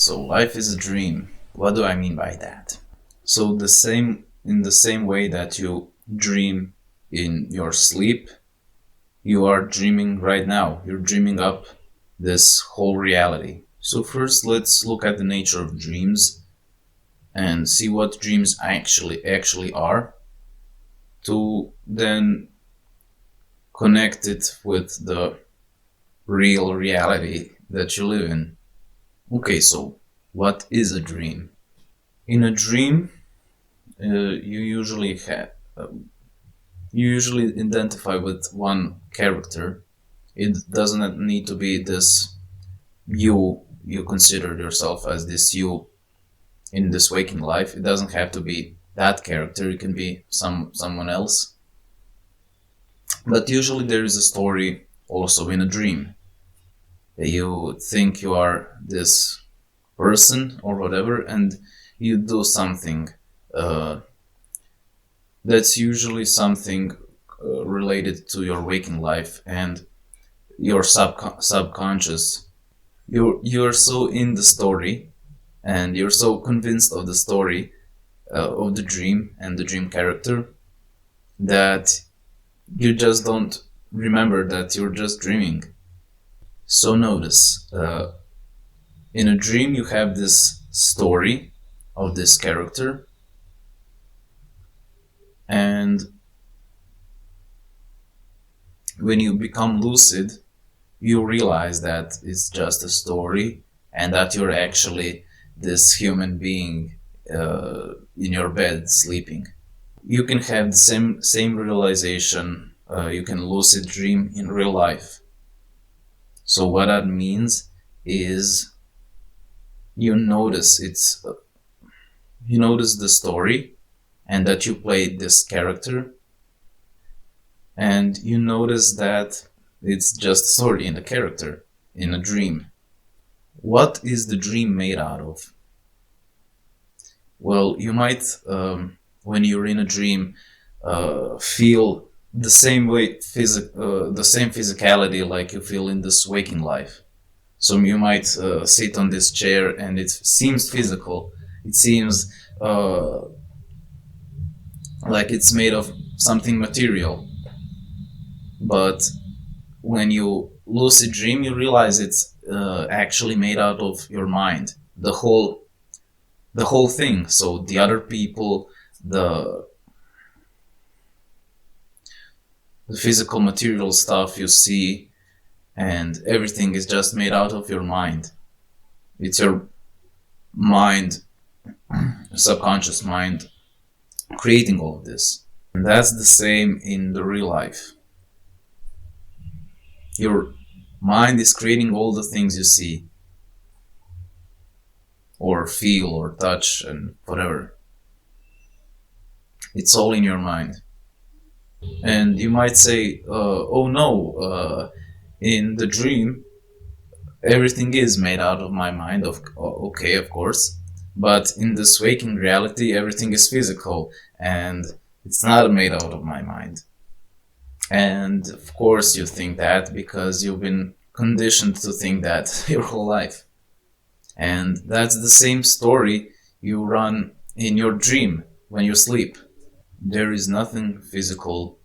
So life is a dream. What do I mean by that? So in the same way that you dream in your sleep, you are dreaming right now. You're dreaming up this whole reality. So first let's look at the nature of dreams and see what dreams actually are, to then connect it with the real reality that you live in. Okay, so what is a dream? In a dream, you usually identify with one character. It doesn't need to be this you consider yourself as this you in this waking life. It doesn't have to be that character. It can be someone else. But usually there is a story also in a dream. You think you are this person or whatever, and you do something that's usually something related to your waking life and your subconscious. You're so in the story, and you're so convinced of the story of the dream and the dream character that you just don't remember that you're just dreaming. So notice, in a dream you have this story of this character, and when you become lucid, you realize that it's just a story and that you're actually this human being in your bed sleeping. You can have the same realization. You can lucid dream in real life. So what that means is you notice the story and that you played this character, and you notice that it's just a story in a character in a dream. What is the dream made out of? Well, you might when you're in a dream feel the same way the same physicality like you feel in this waking life. So you might sit on this chair and it seems physical. It seems like it's made of something material. But when you lucid dream, you realize it's actually made out of your mind. The whole thing. So the other people, the physical material stuff you see, and everything is just made out of your mind. It's your mind, subconscious mind, creating all of this. And that's the same in the real life. Your mind is creating all the things you see or feel or touch and whatever. It's all in your mind. And you might say, oh no, in the dream everything is made out of my mind. Okay, of course, but in this waking reality everything is physical and it's not made out of my mind. And of course you think that because you've been conditioned to think that your whole life. And that's the same story you run in your dream when you sleep. There is nothing physical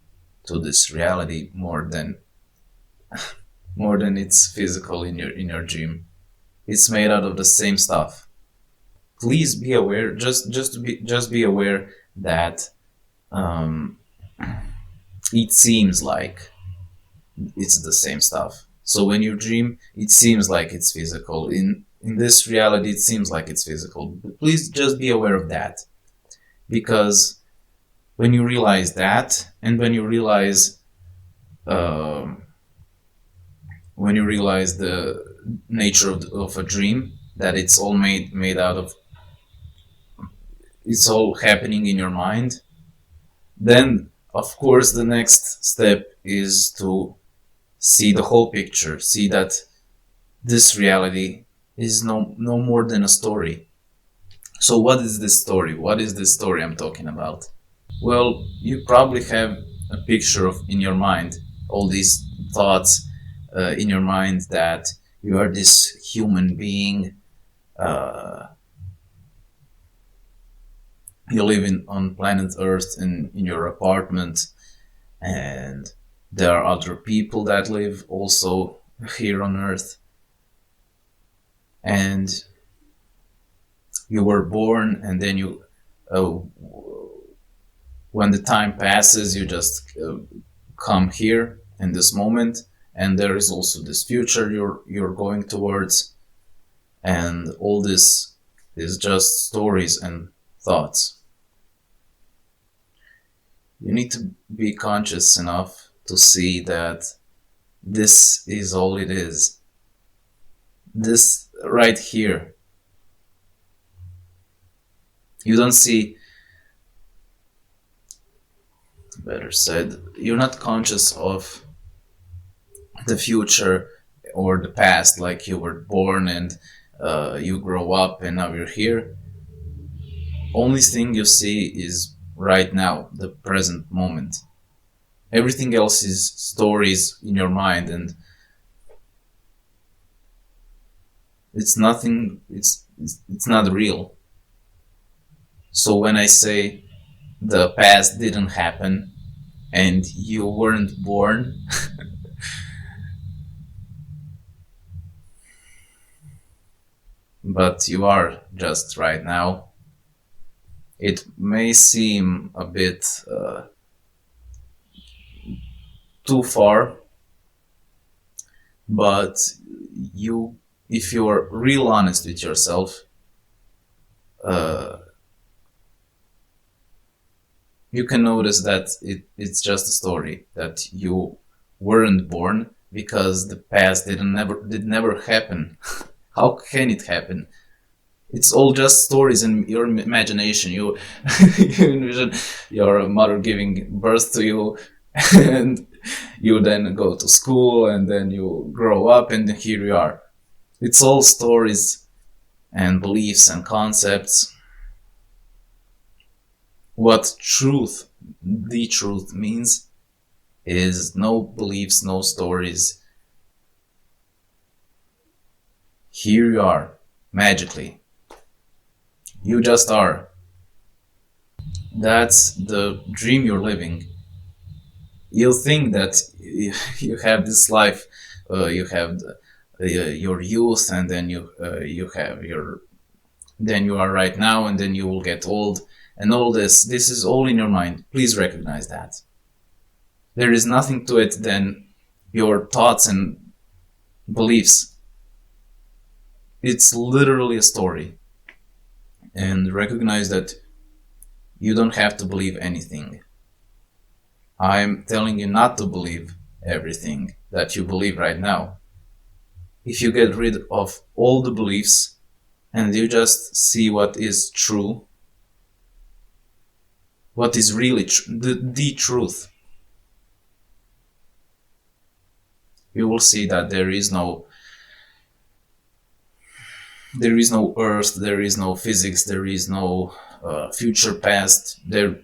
to this reality more than it's physical in your dream. It's made out of the same stuff. Please be aware. Just be aware that it seems like it's the same stuff. So when you dream, it seems like it's physical. In this reality, it seems like it's physical. But please just be aware of that, because when you realize that, and when you realize the nature of a dream, that it's all made out of, it's all happening in your mind, then of course the next step is to see the whole picture, see that this reality is no more than a story. So what is this story? What is this story I'm talking about? Well, you probably have a picture of in your mind, all these thoughts in your mind that you are this human being uh, you live on planet Earth in your apartment, and there are other people that live also here on Earth, and you were born, and then uh, when the time passes, you just come here in this moment, and there is also this future you're going towards, and all this is just stories and thoughts. You need to be conscious enough to see that this is all it is. This right here. You don't see, better said, you're not conscious of the future or the past, like you were born and you grow up and now you're here. Only thing you see is right now, the present moment. Everything else is stories in your mind, and it's nothing. It's not real. So when I say the past didn't happen and you weren't born, but you are just right now, it may seem a bit too far, but if you're real honest with yourself, uh, you can notice that it's just a story, that you weren't born because the past did never happen. How can it happen? It's all just stories in your imagination. You envision your mother giving birth to you, and you then go to school, and then you grow up, and here you are. It's all stories and beliefs and concepts. What the truth means, is no beliefs, no stories. Here you are, magically. You just are. That's the dream you're living. You think that you have this life, you have your youth, and then you have then you are right now, and then you will get old, and all this. This is all in your mind. Please recognize that. There is nothing to it than your thoughts and beliefs. It's literally a story. And recognize that you don't have to believe anything. I'm telling you not to believe everything that you believe right now. If you get rid of all the beliefs and you just see what is true, what is really the truth, you will see that there is no earth, there is no physics, there is no future past. There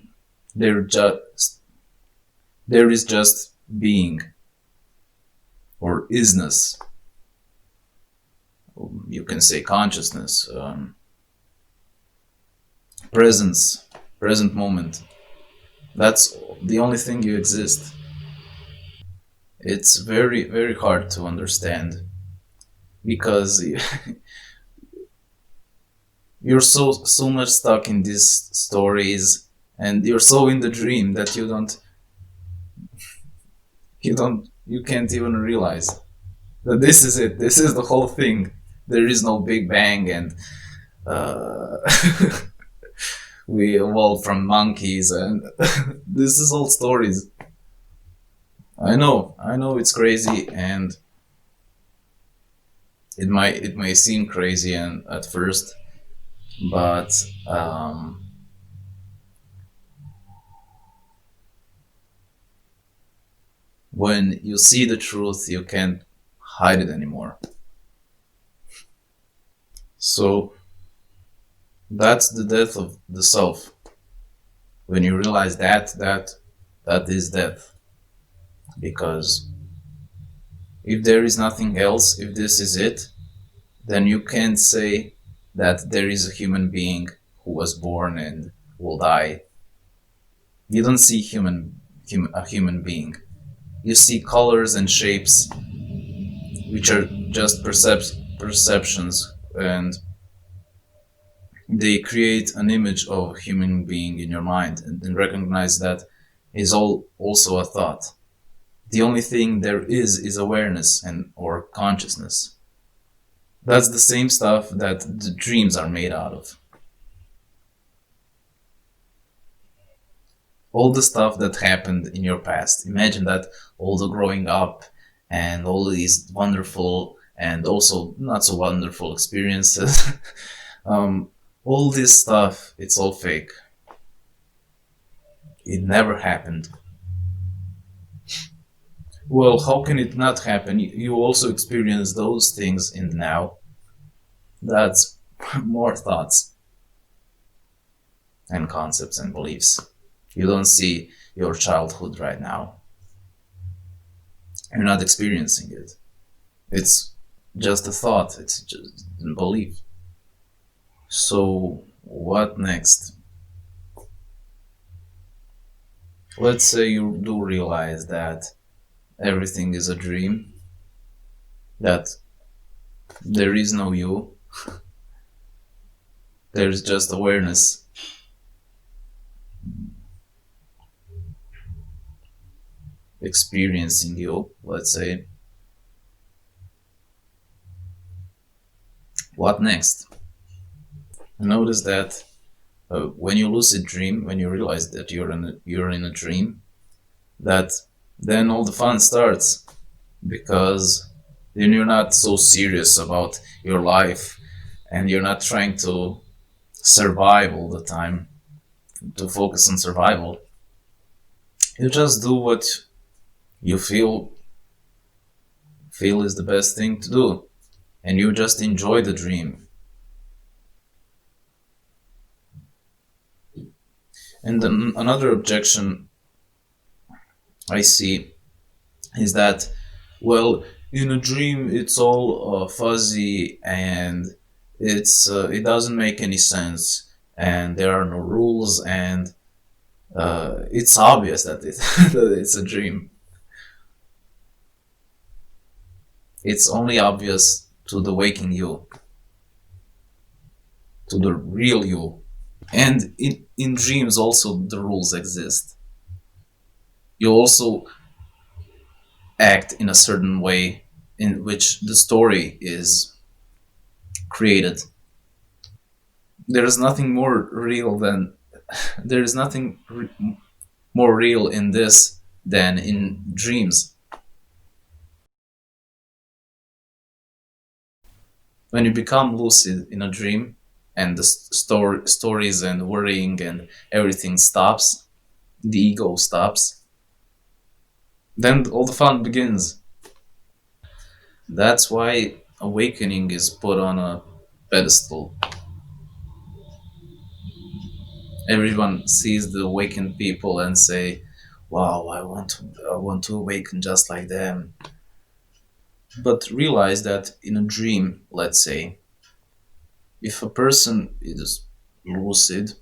is just being, or isness. You can say consciousness, present moment. That's the only thing you exist. It's very, very hard to understand, because you're so much stuck in these stories, and you're so in the dream that you can't even realize that this is it. This is the whole thing. There is no Big Bang, and uh, we evolved from monkeys, and this is all stories. I know it's crazy, and it may seem crazy and at first, but when you see the truth, you can't hide it anymore. So that's the death of the self. When you realize that is death. Because if there is nothing else, if this is it, then you can't say that there is a human being who was born and will die. You don't see a human being. You see colors and shapes, which are just perceptions, and they create an image of a human being in your mind, and recognize that is all also a thought. The only thing there is awareness and or consciousness. That's the same stuff that the dreams are made out of. All the stuff that happened in your past. Imagine that, all the growing up and all these wonderful and also not so wonderful experiences. um, all this stuff, it's all fake. It never happened. Well, how can it not happen? You also experience those things in the now. That's more thoughts and concepts and beliefs. You don't see your childhood right now. You're not experiencing it. It's just a thought, it's just a belief. So, what next? Let's say you do realize that everything is a dream, that there is no you, there's just awareness. Experiencing you, let's say. What next? Notice that when you lucid dream, when you realize that you're in a dream, that then all the fun starts, because then you're not so serious about your life and you're not trying to survive all the time, to focus on survival. You just do what you feel is the best thing to do, and you just enjoy the dream. And then another objection I see is that, well, in a dream it's all fuzzy and it doesn't make any sense and there are no rules and it's obvious that that it's a dream. It's only obvious to the waking you, to the real you. And in dreams also the rules exist. You also act in a certain way in which the story is created. There is nothing more real than there is nothing more real in this than in dreams. When you become lucid in a dream and the stories and worrying and everything stops, the ego stops, then all the fun begins. That's why awakening is put on a pedestal. Everyone sees the awakened people and say, "Wow, I want to awaken just like them." But realize that in a dream, let's say, if a person is lucid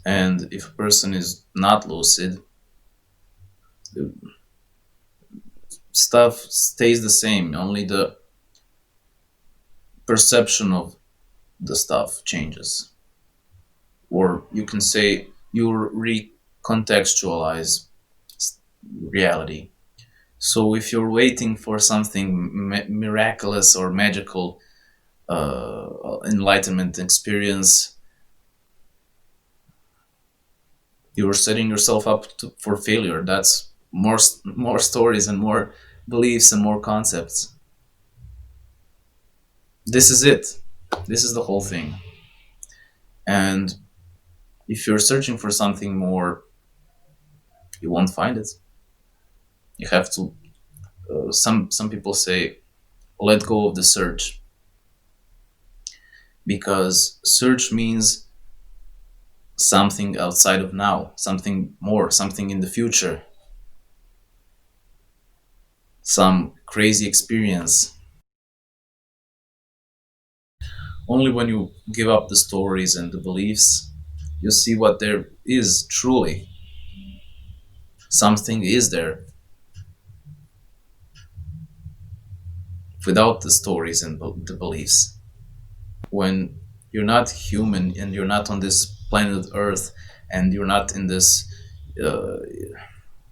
and if a person is not lucid, stuff stays the same. Only the perception of the stuff changes. Or you can say you recontextualize reality. So if you're waiting for something miraculous or magical enlightenment experience, you're setting yourself up for failure. That's more stories and more beliefs and more concepts. This is it. This is the whole thing. And if you're searching for something more, you won't find it. You have to. Some people say, let go of the search, because search means something outside of now, something more, something in the future, some crazy experience. Only when you give up the stories and the beliefs, you see what there is truly. Something is there without the stories and the beliefs. When you're not human and you're not on this planet Earth and you're not in this uh,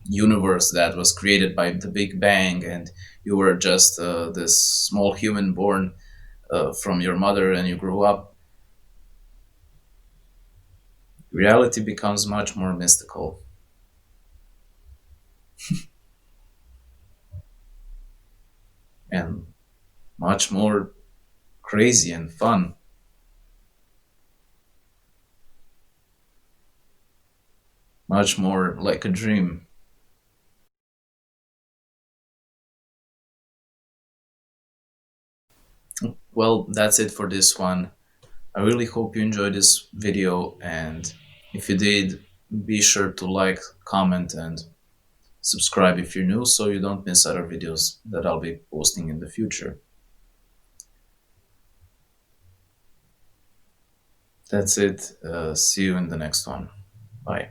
universe that was created by the Big Bang, and you were just this small human born from your mother and you grew up, reality becomes much more mystical and much more crazy and fun, much more like a dream. Well, that's it for this one. I really hope you enjoyed this video, and if you did, be sure to like, comment, and subscribe if you're new so you don't miss other videos that I'll be posting in the future. That's it. See you in the next one. Bye.